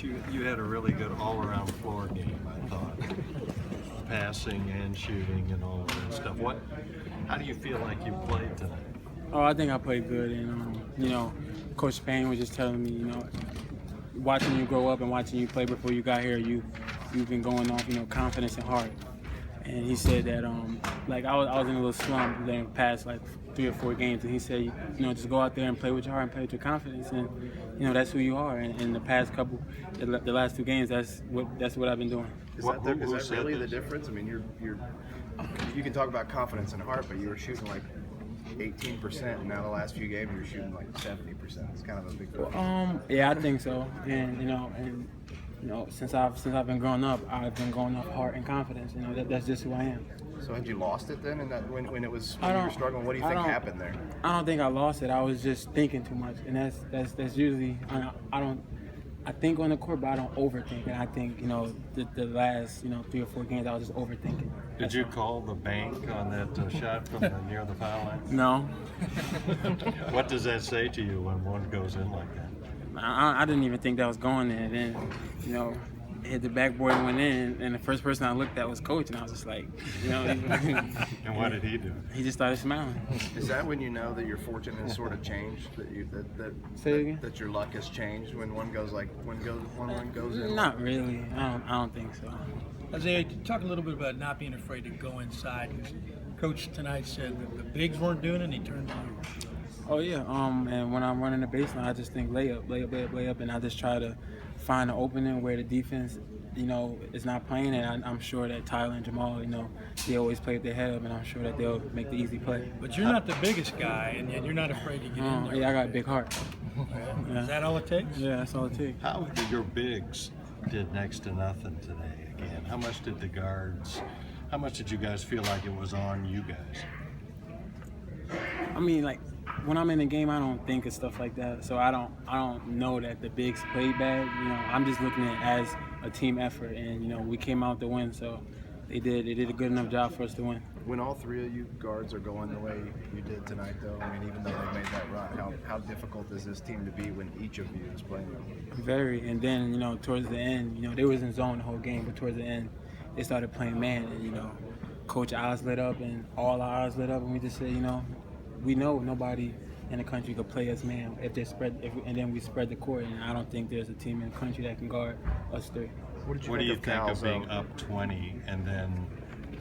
You had a really good all-around floor game, I thought. Passing and shooting and all of that stuff. How do you feel like you played tonight? Oh, I think I played good, and Coach Payne was just telling me, watching you grow up and watching you play before you got here, you've been going off, confidence and heart. And he said that, I was in a little slump the past 3 or 4 games, and he said, just go out there and play with your heart and play with your confidence, and that's who you are. And in the past the last 2 games, that's what I've been doing. Is that really the difference? I mean, you can talk about confidence and heart, but you were shooting 18%, and now the last few games you're shooting 70%. It's kind of a big difference. Yeah, I think so. And since I've been growing up, I've been going off heart and confidence. That's just who I am. So had you lost it then, when you were struggling? What do you think happened there? I don't think I lost it. I was just thinking too much, and that's usually I think on the court, but I don't overthink. And I think the last 3 or 4 games I was just overthinking. Did you call the bank on that shot from near the foul line? No. What does that say to you when one goes in like that? I didn't even think that was going there. Then, hit the backboard and went in, and the first person I looked at was Coach, and I was just like, And what did he do? He just started smiling. Is that when you know that your fortune has sort of changed? That your luck has changed when one goes in? Not really. I don't think so. Isaiah, talk a little bit about not being afraid to go inside. Coach tonight said that the bigs weren't doing it, and he turned to you. Oh yeah, and when I'm running the baseline, I just think layup, and I just try to find an opening where the defense, is not playing, and I'm sure that Tyler and Jamal, they always play with their head up, and I'm sure that they'll make the easy play. But you're not the biggest guy, and yet you're not afraid to get in there. Yeah, I got a big heart. Yeah. Is that all it takes? Yeah, that's all it takes. How did your bigs did next to nothing today again? How much did you guys feel like it was on you guys? I mean, when I'm in the game, I don't think of stuff like that. So I don't know that the bigs played bad. I'm just looking at it as a team effort, and we came out to win. So they did a good enough job for us to win. When all 3 of you guards are going the way you did tonight, though, I mean, even though they made that run, how difficult is this team to beat when each of you is playing them? Very. And then towards the end, they was in zone the whole game, but towards the end, they started playing man, and Coach eyes lit up, and all our eyes lit up, and we just said, we know nobody in the country could play us man and then we spread the court, and I don't think there's a team in the country that can guard us 3. What do you think of being up 20 and then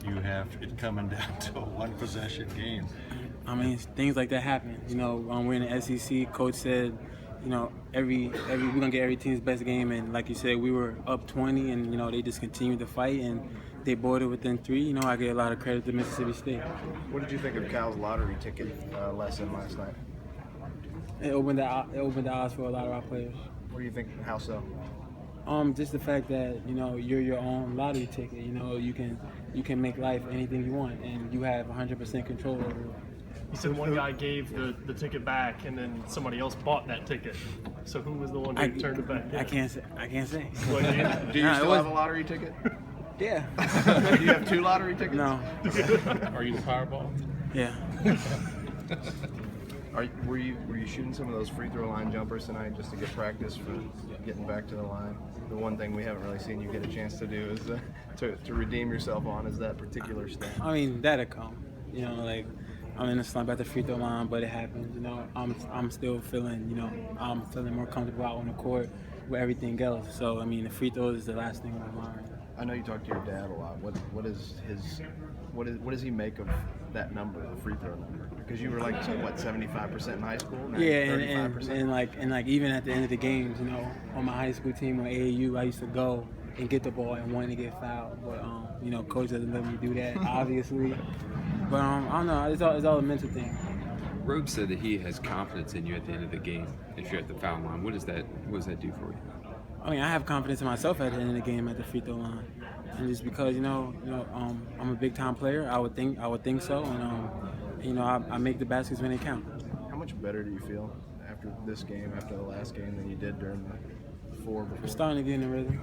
you have it coming down to a 1-possession game? I mean, things like that happen. We're in the SEC. Coach said, we're gonna get every team's best game, and like you said, we were up 20, and they just continued to fight, and they bought it within 3. I give a lot of credit to Mississippi State. What did you think of Cal's lottery ticket lesson last night? It opened the eyes for a lot of our players. What do you think? How so? Just the fact that you're your own lottery ticket. You can make life anything you want, and you have 100% control over it. He said one guy gave the ticket back, and then somebody else bought that ticket. So who was the one who turned it back? I can't say. Well, do you still have a lottery ticket? Yeah. Do you have 2 lottery tickets? No. Are you the Powerball? Yeah. Were you shooting some of those free throw line jumpers tonight just to get practice for getting back to the line? The one thing we haven't really seen you get a chance to do is to redeem yourself on is that particular stuff. I mean, that'll come. I'm in a slump at the free throw line, but it happens. I'm still feeling, I'm feeling more comfortable out on the court with everything else. So I mean, the free throws is the last thing on my mind. I know you talk to your dad a lot. What does he make of that number, the free throw number? Because you were 75% in high school. Now yeah, 35%. and even at the end of the games, on my high school team on AAU, I used to go and get the ball and want to get fouled, but coach doesn't let me do that, obviously. But I don't know. It's all a mental thing. Rhodes said that he has confidence in you at the end of the game if you're at the foul line. What does that do for you? I mean, I have confidence in myself at the end of the game at the free throw line, and just because I'm a big time player, I would think so, and I make the baskets when they count. How much better do you feel after this game, after the last game, than you did during the 4 before? We're starting to get in the rhythm.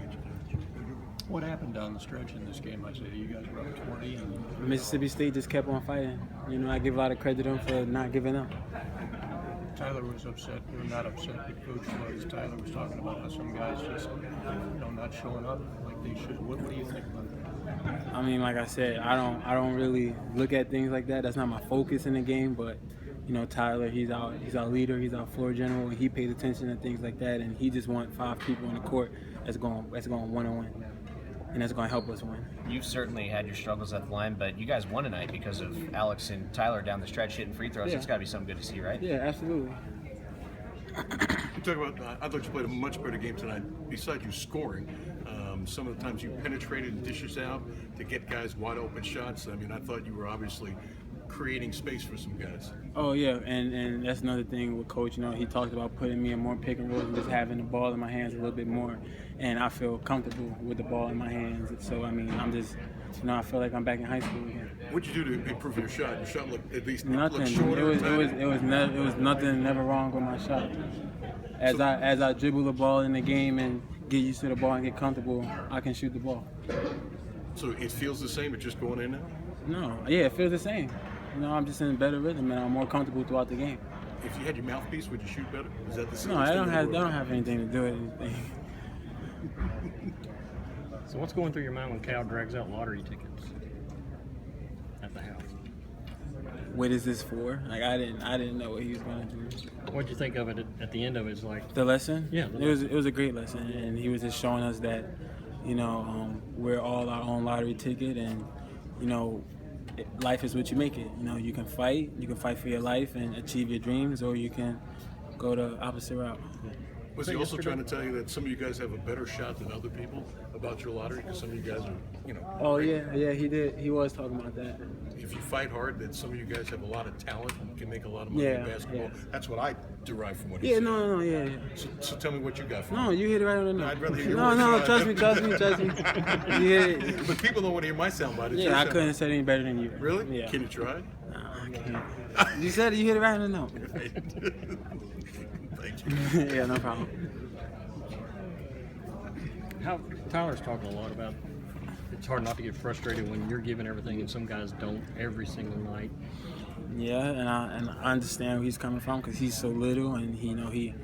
What happened down the stretch in this game? Isaiah, you guys were up 20. And Mississippi State just kept on fighting. I give a lot of credit to them for not giving up. Tyler was upset, or not upset, but Coach was. Tyler was talking about how some guys just, not showing up like they should. What do you think about that? I mean, like I said, I don't really look at things like that. That's not my focus in the game. But Tyler, he's our leader, he's our floor general, and he pays attention to things like that. And he just wants 5 people on the court that's going win, and that's going to help us win. You've certainly had your struggles at the line, but you guys won tonight because of Alex and Tyler down the stretch hitting free throws. Yeah. It's got to be something good to see, right? Yeah, absolutely. You talk about, I thought you played a much better game tonight, besides you scoring. Some of the times you penetrated and dishes out to get guys wide open shots. I mean, I thought you were obviously creating space for some guys. Oh, yeah, and that's another thing with Coach. He talked about putting me in more pick and rolls and just having the ball in my hands a little bit more. And I feel comfortable with the ball in my hands. So, I mean, I'm just, I feel like I'm back in high school again. What'd you do to improve your shot? Your shot looked at least Nothing. looked shorter. It was nothing never wrong with my shot. As I dribble the ball in the game and get used to the ball and get comfortable, I can shoot the ball. So it feels the same, it's just going in now? No, yeah, it feels the same. I'm just in a better rhythm and I'm more comfortable throughout the game. If you had your mouthpiece, would you shoot better? Is that the No, I don't have anything to do with anything. So what's going through your mind when Cal drags out lottery tickets at the house? What is this for? Like I didn't know what he was gonna do. What'd you think of it at the end of it? It's like The lesson? Yeah, it was a great lesson, and he was just showing us that, we're all our own lottery ticket, and life is what you make it. You can fight for your life and achieve your dreams, or you can go the opposite route. Was he also trying to tell you that some of you guys have a better shot than other people about your lottery? Because some of you guys are, Oh yeah, he did. He was talking about that. if you fight hard, that some of you guys have a lot of talent and can make a lot of money Yeah, in basketball. yeah. That's what I derive from what he Yeah, said. no, yeah. So tell me what you got from No, it. you hit it right on the nose. I'd rather hear your No, words than trust I me. do. You hit it. But people don't want to hear my soundbite. It's your Yeah, I soundbite. couldn't have said any better than you. Really? Yeah. Can you try? Nah, I can't. You said it, you hit it right on the nose. Thank you. Yeah, no problem. Tyler's talking a lot about it's hard not to get frustrated when you're giving everything and some guys don't every single night. Yeah, and I understand where he's coming from because he's so little and he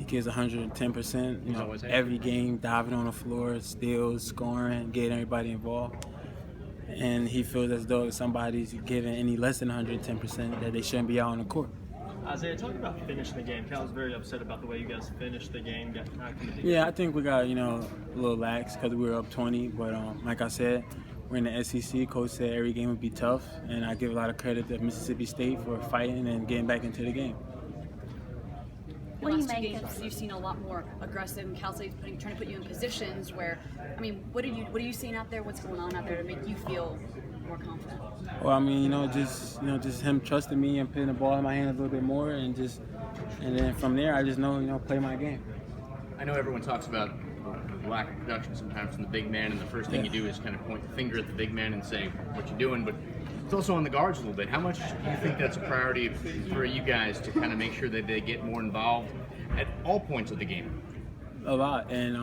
gives 110%. He's always happy. Every game, diving on the floor, steals, scoring, getting everybody involved. And he feels as though if somebody's giving any less than 110%, that they shouldn't be out on the court. Isaiah, talk about finishing the game. Cal was very upset about the way you guys finished the game. Yeah, I think we got a little lax because we were up 20. But like I said, we're in the SEC. Coach said every game would be tough, and I give a lot of credit to Mississippi State for fighting and getting back into the game. The last 2 games, you've seen a lot more aggressive, and Cal State's trying to put you in positions where, what are you seeing out there? What's going on out there to make you feel more confident? Well, just him trusting me and putting the ball in my hands a little bit more, and then from there, I just know, play my game. I know everyone talks about lack of production sometimes from the big man, and the first thing you do is kind of point the finger at the big man and say what you're doing, but it's also on the guards a little bit. How much do you think that's a priority for you guys to kind of make sure that they get more involved at all points of the game? A lot, and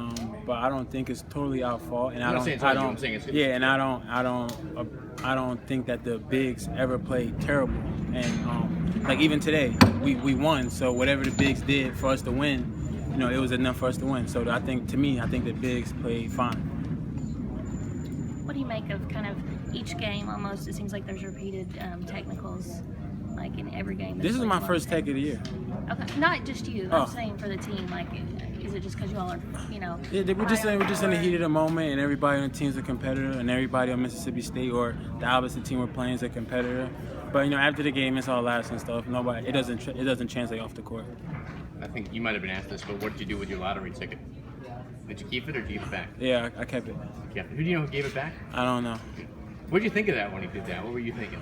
but I don't think it's totally our fault. And I don't think that the bigs ever played terrible. And like even today, we won. So whatever the bigs did for us to win, it was enough for us to win. So I think the bigs played fine. What do you make of kind of each game? Almost, it seems like there's repeated technicals, like in every game. This is my first tech of the year. Okay, not just you. Oh. I'm saying for the team. Like, is it just because y'all are, Yeah, we're just in the heat of the moment, and everybody on the team's a competitor, and everybody on Mississippi State or the opposite team we're playing is a competitor. But after the game, it's all laughs and stuff. It doesn't translate off the court. I think you might have been asked this, but what did you do with your lottery ticket? Did you keep it or did you give it back? Yeah, I kept it. Yeah. Who do you know who gave it back? I don't know. What did you think of that when he did that? What were you thinking?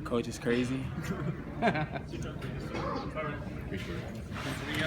Coach is crazy. Appreciate it.